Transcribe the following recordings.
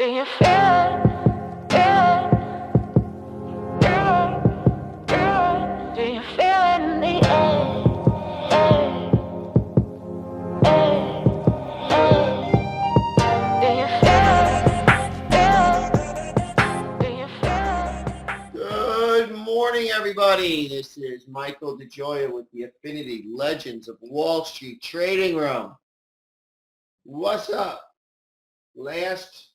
Do you feel it? Feel it? Feel it? Feel it? Do you feel it in the air? Air, air. Do you feel it? Feel it? Do you feel it? Good morning, everybody. This is Michael DeGioia with the Affinity Legends of Wall Street Trading Room. What's up? Last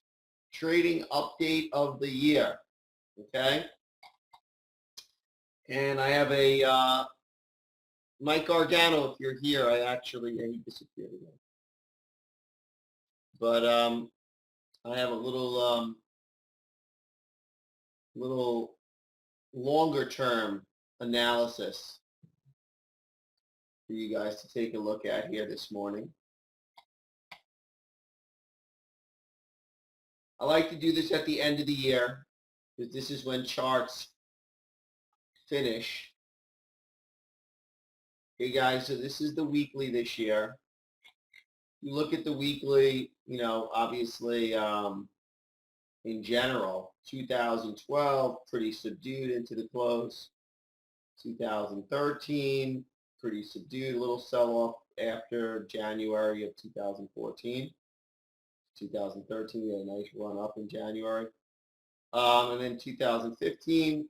trading update of the year, okay? And I have a Mike Gargano, if you're here. He disappeared again. But I have a little longer term analysis for you guys to take a look at here this morning. I like to do this at the end of the year because this is when charts finish. Okay, guys, so this is the weekly this year. You look at the weekly, obviously in general, 2012, pretty subdued into the close. 2013, pretty subdued, a little sell-off after January of 2014. 2013, we had a nice run up in January. And then 2015,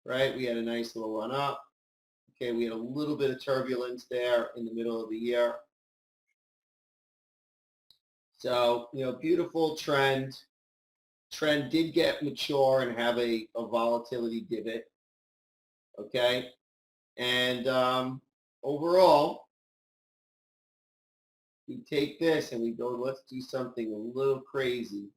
right, we had a nice little run up. Okay, we had a little bit of turbulence there in the middle of the year. So, beautiful trend. Trend did get mature and have a volatility divot. Okay, and overall, we take this and we go, let's do something a little crazy.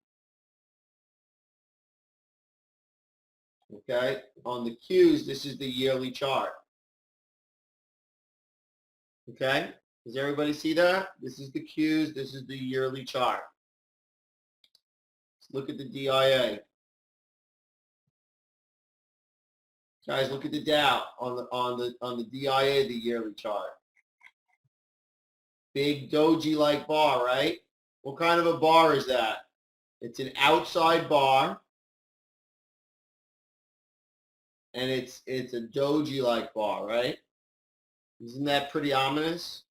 Okay, on the Qs, this is the yearly chart. Okay, does everybody see that? This is the Qs, this is the yearly chart. Let's look at the DIA. Guys, look at the Dow on the DIA, the yearly chart. Big doji-like bar, right? What kind of a bar is that? It's an outside bar, and it's a doji-like bar, right? Isn't that pretty ominous?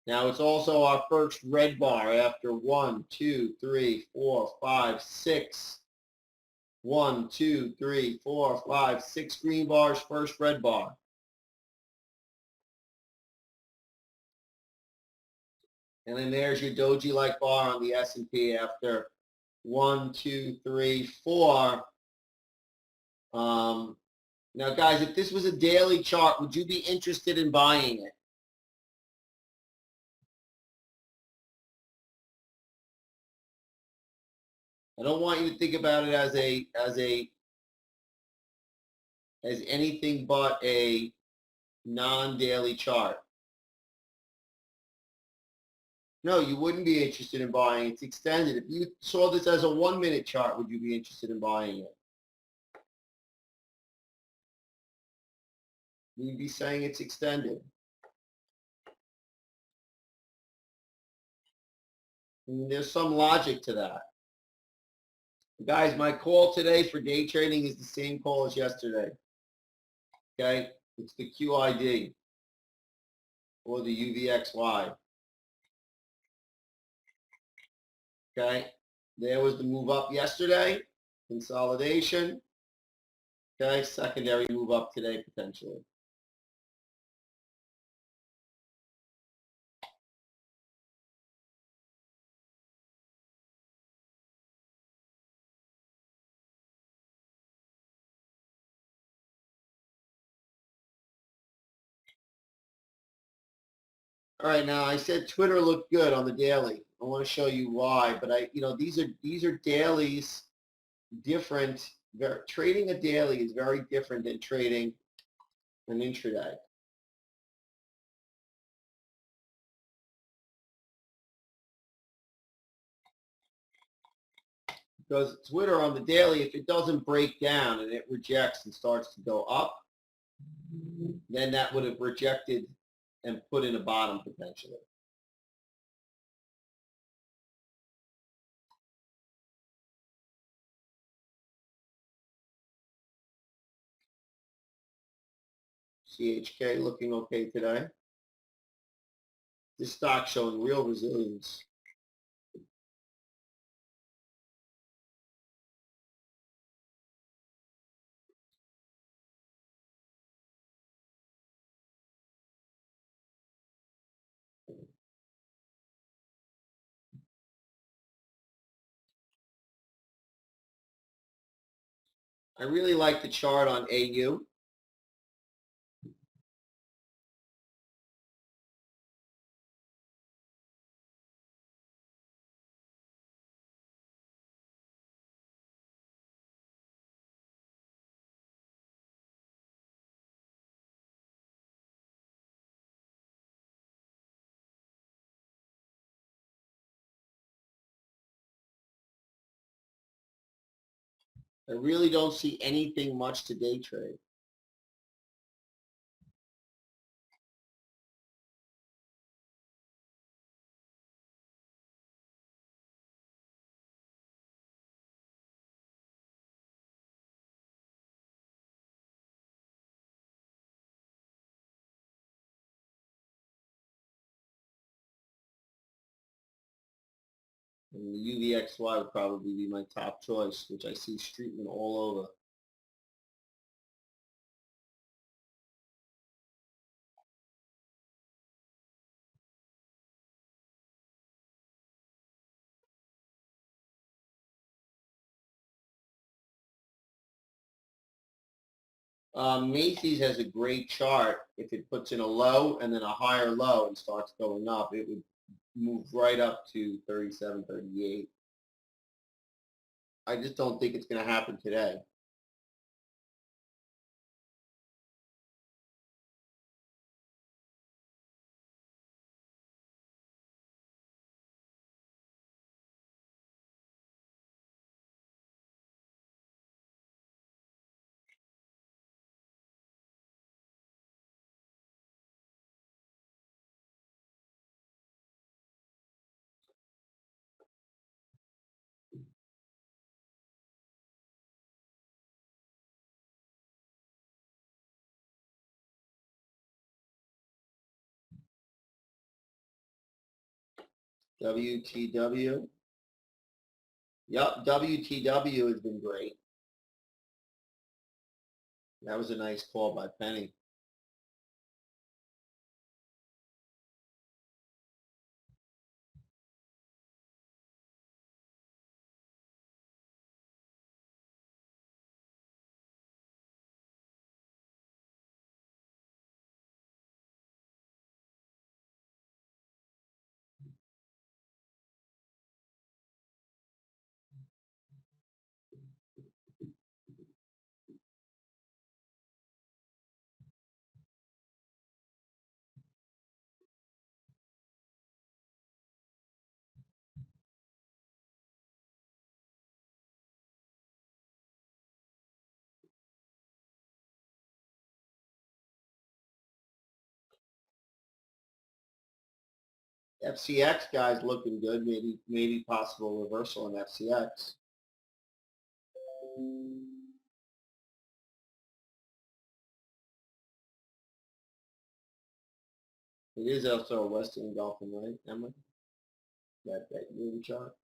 Now it's also our first red bar after 1, 2, 3, 4, 5, 6. 1, 2, 3, 4, 5, 6 green bars, first red bar. And then there's your doji-like bar on the S&P after 1, 2, 3, 4. Now, guys, if this was a daily chart, would you be interested in buying it? I don't want you to think about it as anything but a non-daily chart. No, you wouldn't be interested in buying it. It's extended. If you saw this as a 1-minute chart, would you be interested in buying it? You'd be saying it's extended. I mean, there's some logic to that. Guys, my call today for day trading is the same call as yesterday. Okay? It's the QID or the UVXY. Okay? There was the move up yesterday, consolidation. Okay? Secondary move up today potentially. All right, now I said Twitter looked good on the daily. I want to show you why, but these are dailies different. Trading a daily is very different than trading an intraday. Because Twitter on the daily, if it doesn't break down and it rejects and starts to go up, then that would have rejected and put in a bottom potentially. CHK looking okay today. This stock showing real resilience. I really like the chart on AU. I really don't see anything much to day trade. And the UVXY would probably be my top choice, which I see Streetman all over. Macy's has a great chart. If it puts in a low and then a higher low and starts going up, it would move right up to 37, 38. I just don't think it's going to happen today. WTW. Yep, WTW has been great. That was a nice call by Penny. FCX guys looking good. Maybe possible reversal in FCX. It is also a Western Dolphin, right, Emma? That movie chart.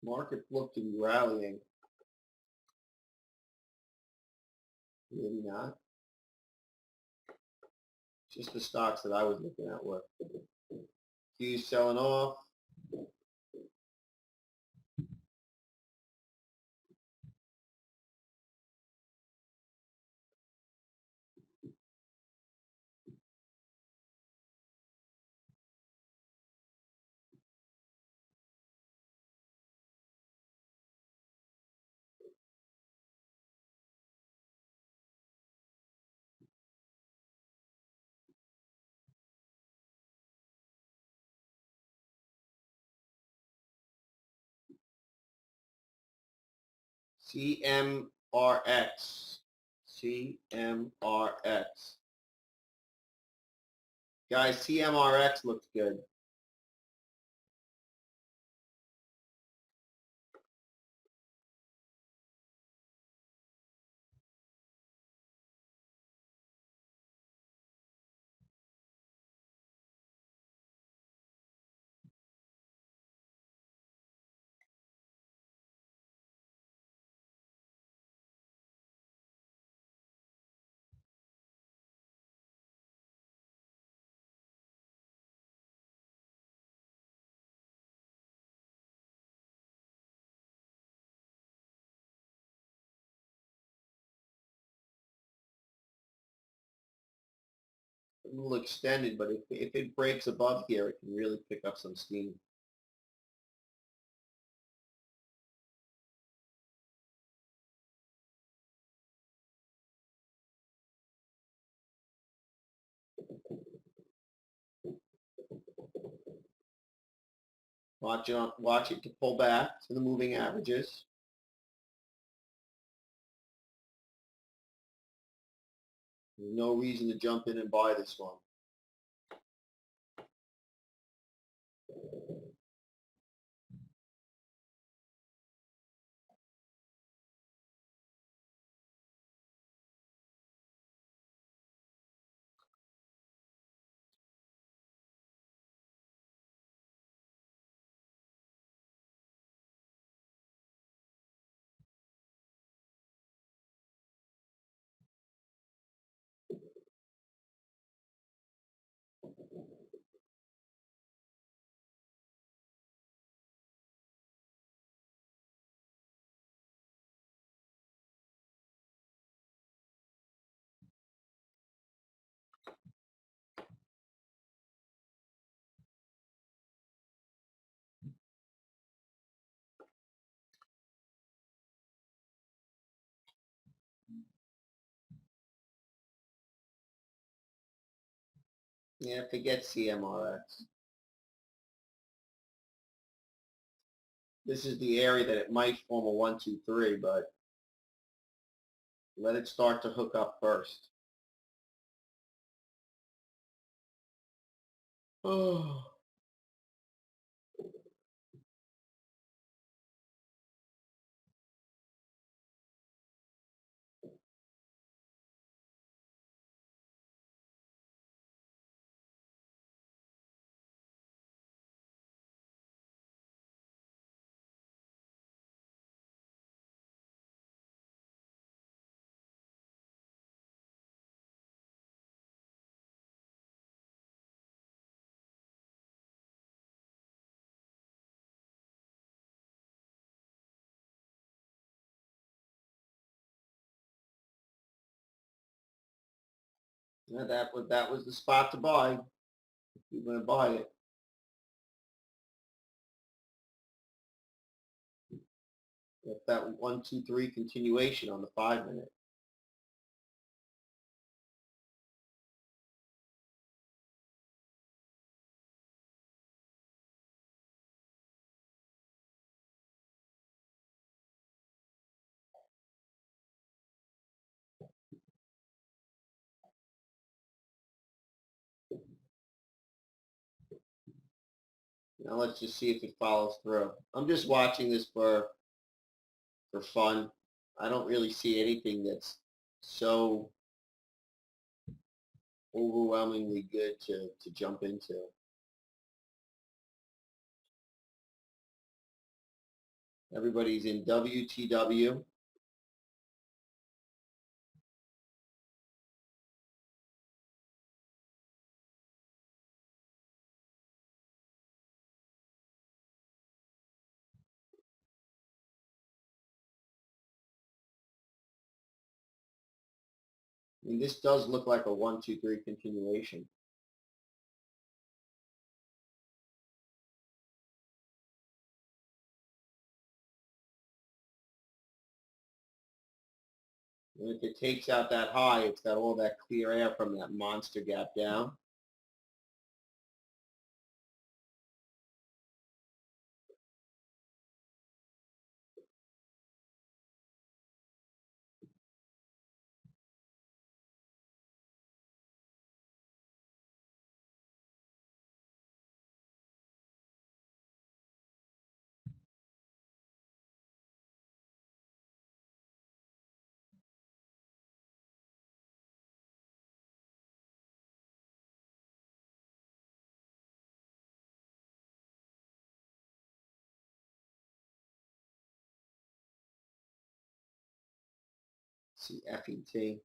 Market looking rallying. Maybe not. Just the stocks that I was looking at were Q's selling off. CMRX. CMRX. Guys, CMRX looks good. A little extended, but if it breaks above here, it can really pick up some steam. Watch it to pull back to the moving averages. There's no reason to jump in and buy this one. Yeah, forget CMRX. This is the area that it might form a 1, 2, 3, but let it start to hook up first. Oh. Yeah, that was the spot to buy. If you're going to buy it. Get that 1, 2, 3 continuation on the 5-minute. Now let's just see if it follows through. I'm just watching this for fun. I don't really see anything that's so overwhelmingly good to jump into. Everybody's in WTW. I mean, this does look like a 1, 2, 3 continuation. And if it takes out that high, it's got all that clear air from that monster gap down. CFET.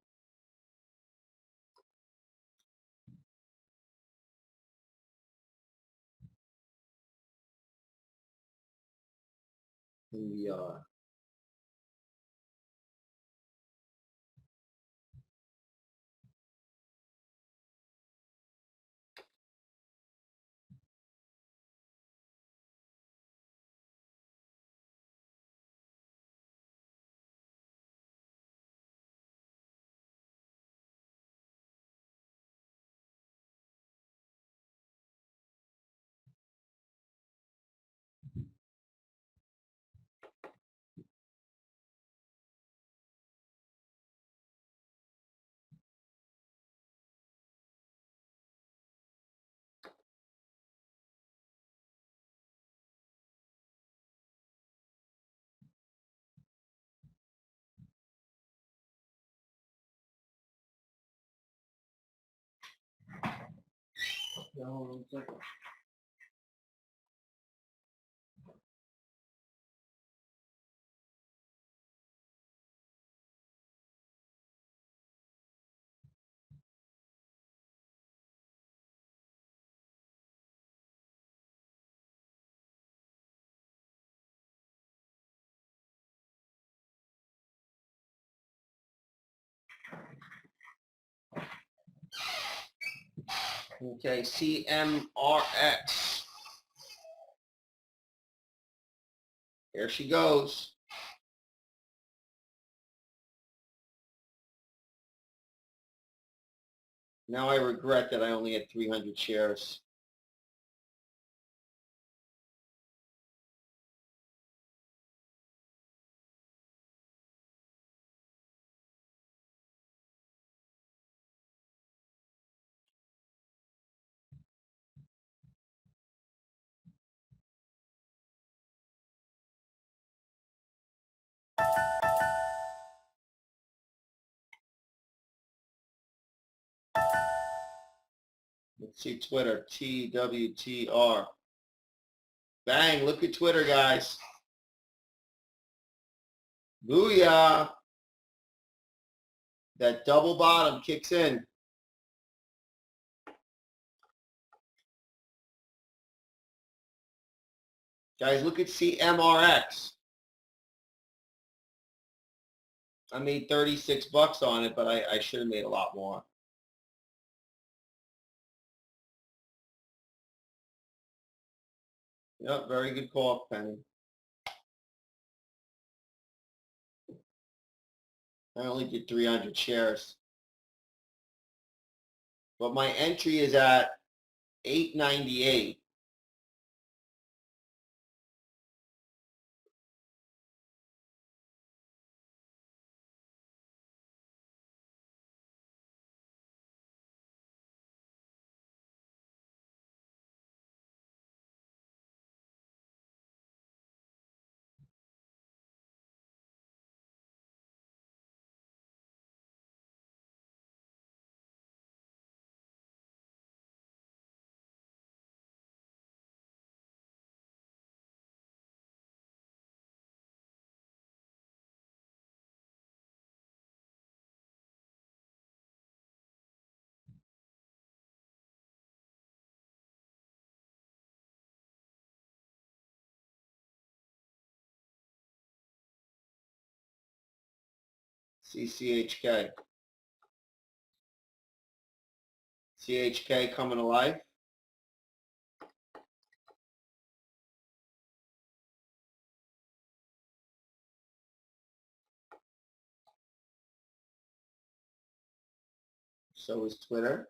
Here we are. Hold on a second. Okay, CMRX. Here she goes. Now I regret that I only had 300 shares. Let's see Twitter, TWTR. Bang, look at Twitter, guys. Booyah. That double bottom kicks in. Guys, look at CMRX. I made 36 bucks on it, but I should have made a lot more. Yep, very good call, Penny. I only did 300 shares. But my entry is at 898. CCHK. CHK coming to life. So is Twitter.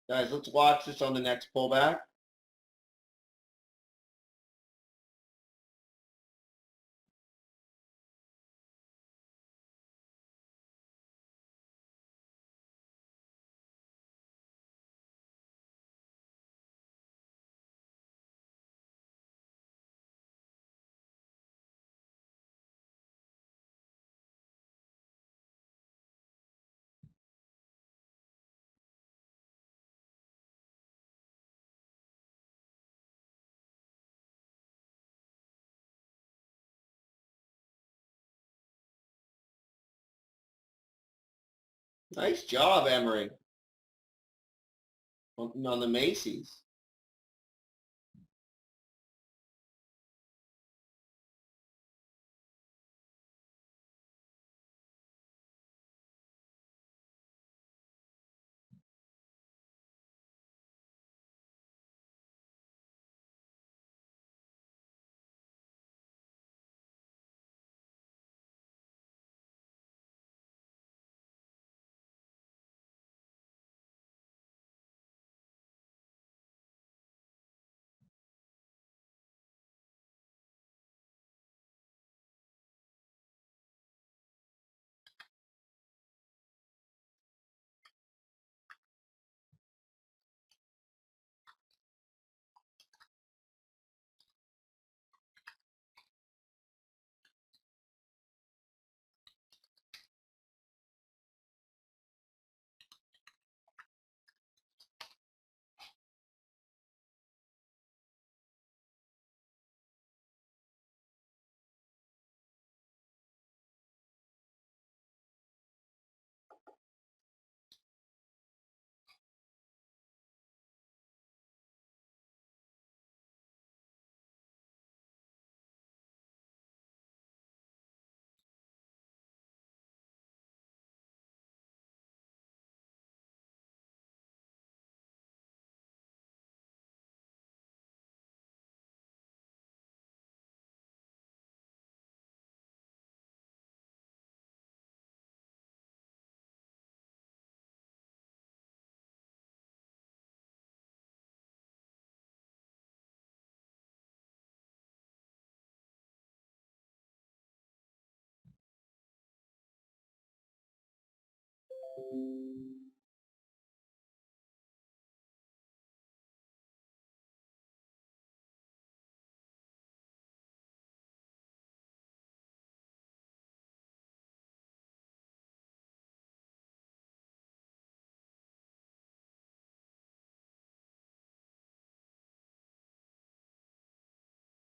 Guys, let's watch this on the next pullback. Nice job, Emery, on the Macy's.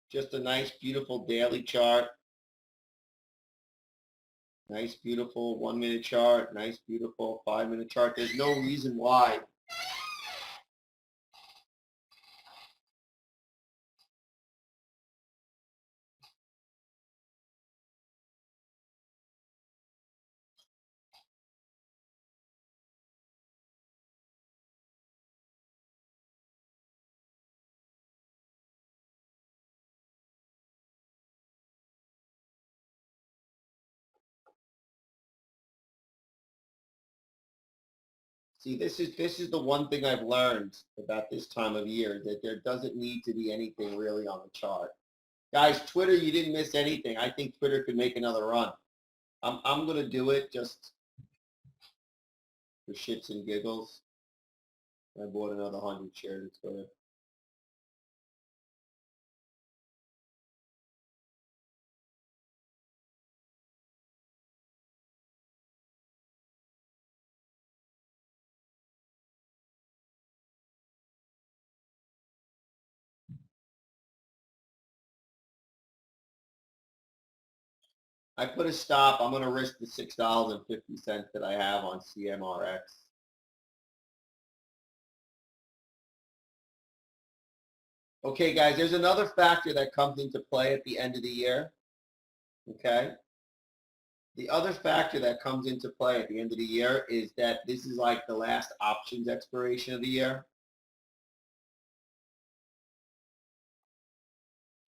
Just a nice, beautiful daily chart. Nice, beautiful 1 minute chart. Nice, beautiful 5 minute chart. There's no reason why. See, this is the one thing I've learned about this time of year, that there doesn't need to be anything really on the chart. Guys, Twitter, you didn't miss anything. I think Twitter could make another run. I'm gonna do it just for shits and giggles. I bought another 100 shares of Twitter. I put a stop. I'm gonna risk the $6.50 that I have on CMRX. Okay, guys, there's another factor that comes into play at the end of the year. Okay. The other factor that comes into play at the end of the year is that this is like the last options expiration of the year.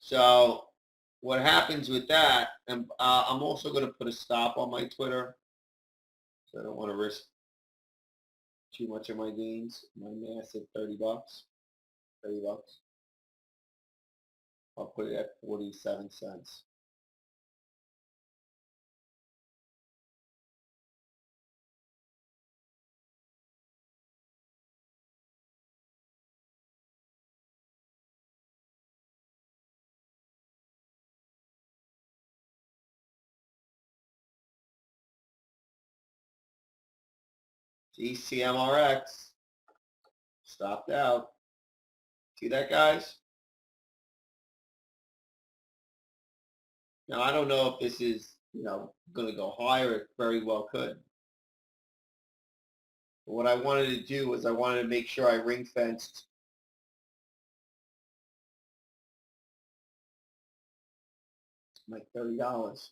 So what happens with that, and I'm also going to put a stop on my Twitter. So I don't want to risk Too much of my gains. My massive $30. $30. I'll put it at 47 cents. CMRX stopped out. See that, guys? Now, I don't know if this is, going to go higher. It very well could. But what I wanted to do was I wanted to make sure I ring-fenced my $30.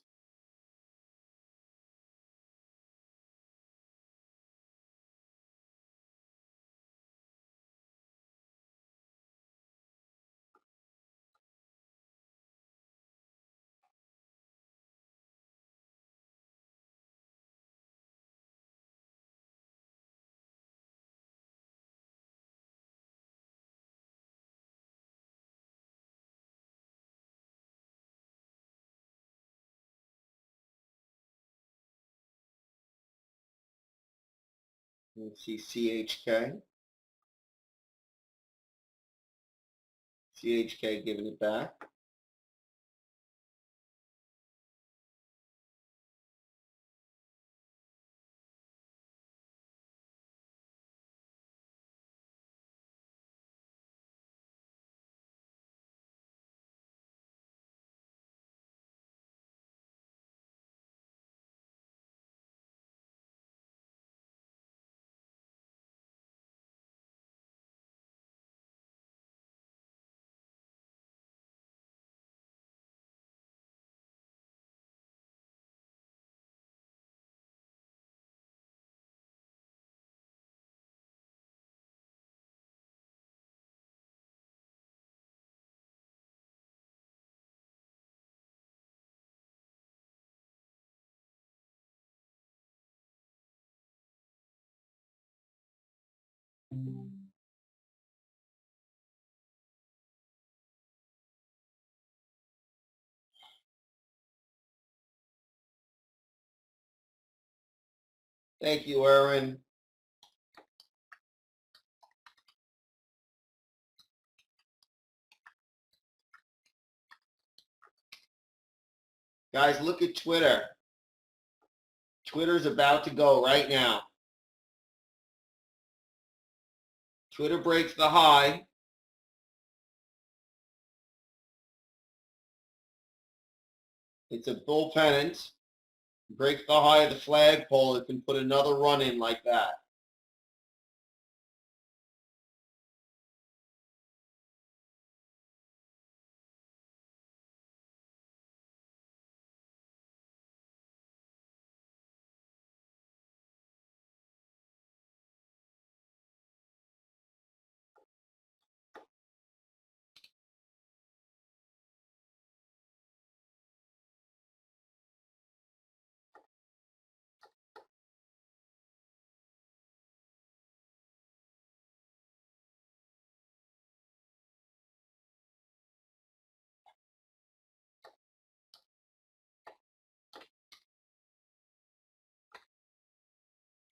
Let's see CHK. CHK giving it back. Thank you, Erwin. Guys, look at Twitter. Twitter's about to go right now. Twitter breaks the high. It's a bull pennant. Breaks the high of the flagpole. It can put another run in like that.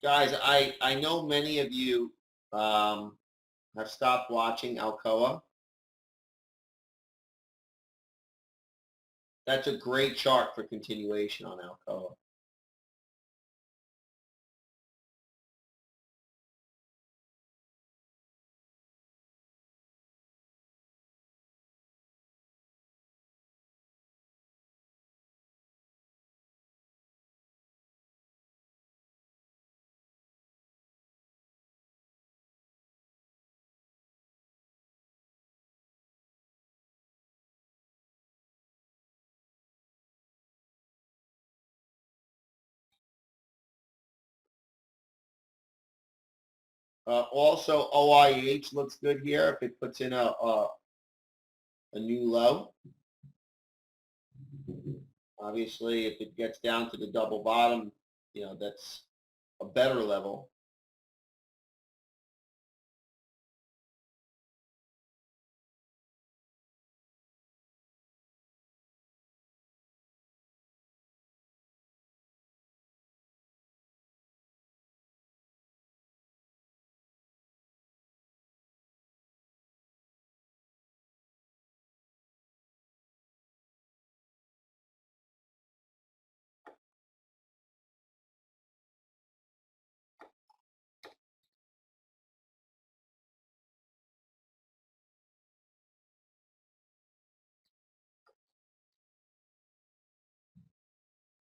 Guys, I know many of you have stopped watching Alcoa. That's a great chart for continuation on Alcoa. Also, OIH looks good here if it puts in a new low. Obviously, if it gets down to the double bottom, that's a better level.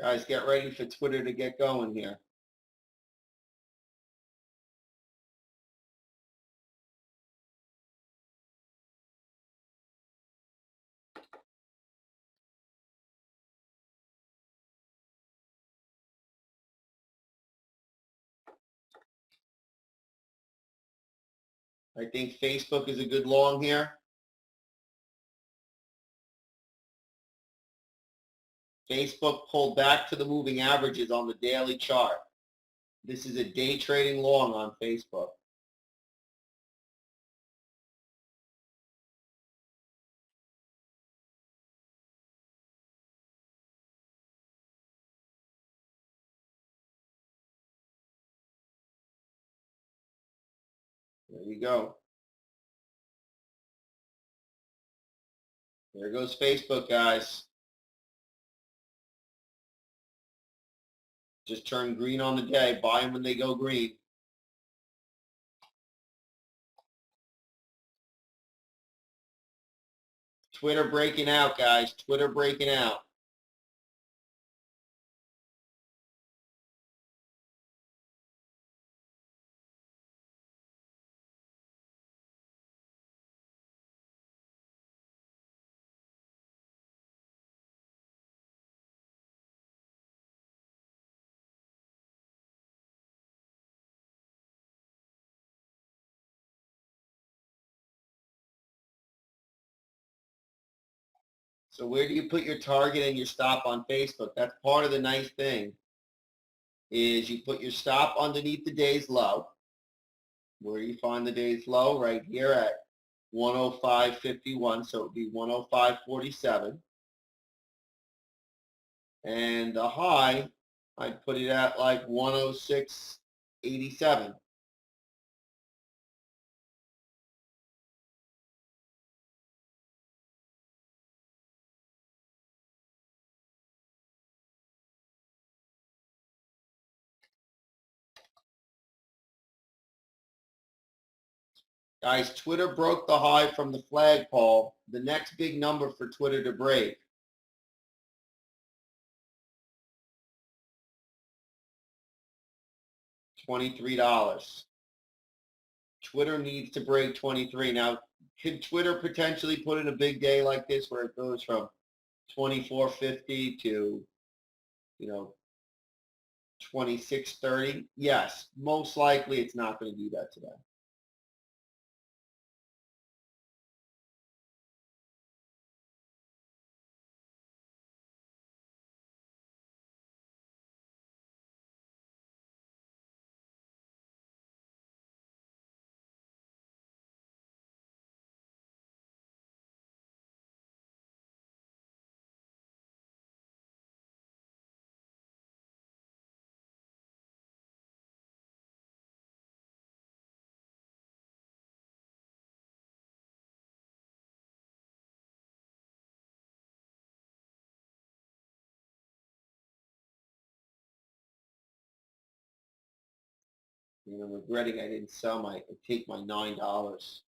Guys, get ready for Twitter to get going here. I think Facebook is a good long here. Facebook pulled back to the moving averages on the daily chart. This is a day trading long on Facebook. There you go. There goes Facebook, guys. Just turn green on the day. Buy them when they go green. Twitter breaking out, guys. Twitter breaking out. So where do you put your target and your stop on Facebook? That's part of the nice thing is you put your stop underneath the day's low. Where do you find the day's low? Right here at 105.51, so it would be 105.47. And the high, I'd put it at like 106.87. Guys, Twitter broke the high from the flagpole. The next big number for Twitter to break, $23. Twitter needs to break 23. Now, could Twitter potentially put in a big day like this where it goes from 24.50 to, 26.30? Yes, most likely it's not going to do that today. I'm regretting I didn't take my $9.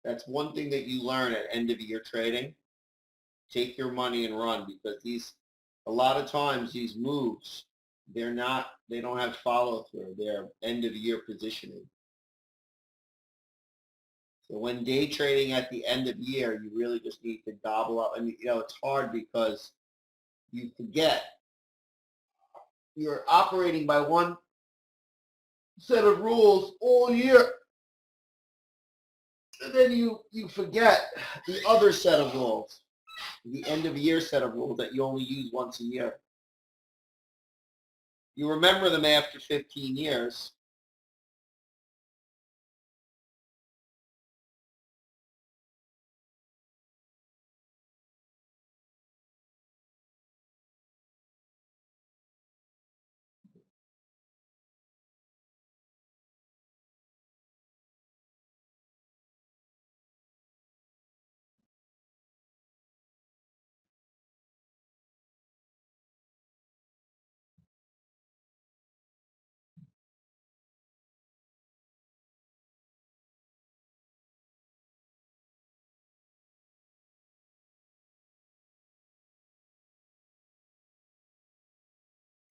That's one thing that you learn at end of year trading. Take your money and run, because a lot of times these moves, they don't have follow through. They're end of year positioning. So when day trading at the end of year, you really just need to gobble up. And it's hard because you forget you're operating by one set of rules all year. And then you forget the other set of rules, the end of year set of rules that you only use once a year. You remember them after 15 years.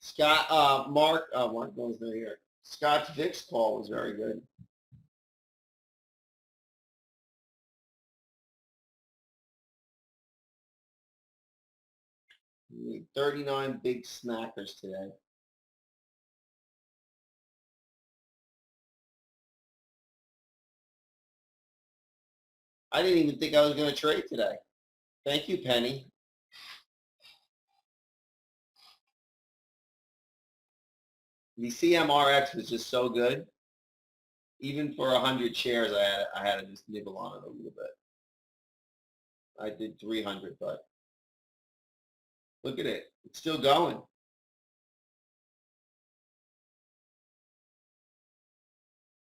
Scott, Mark goes there here. Scott's VIX call was very good. 39 big snackers today. I didn't even think I was going to trade today. Thank you, Penny. The CMRX was just so good. Even for 100 shares, I had to just nibble on it a little bit. I did 300, but look at it. It's still going.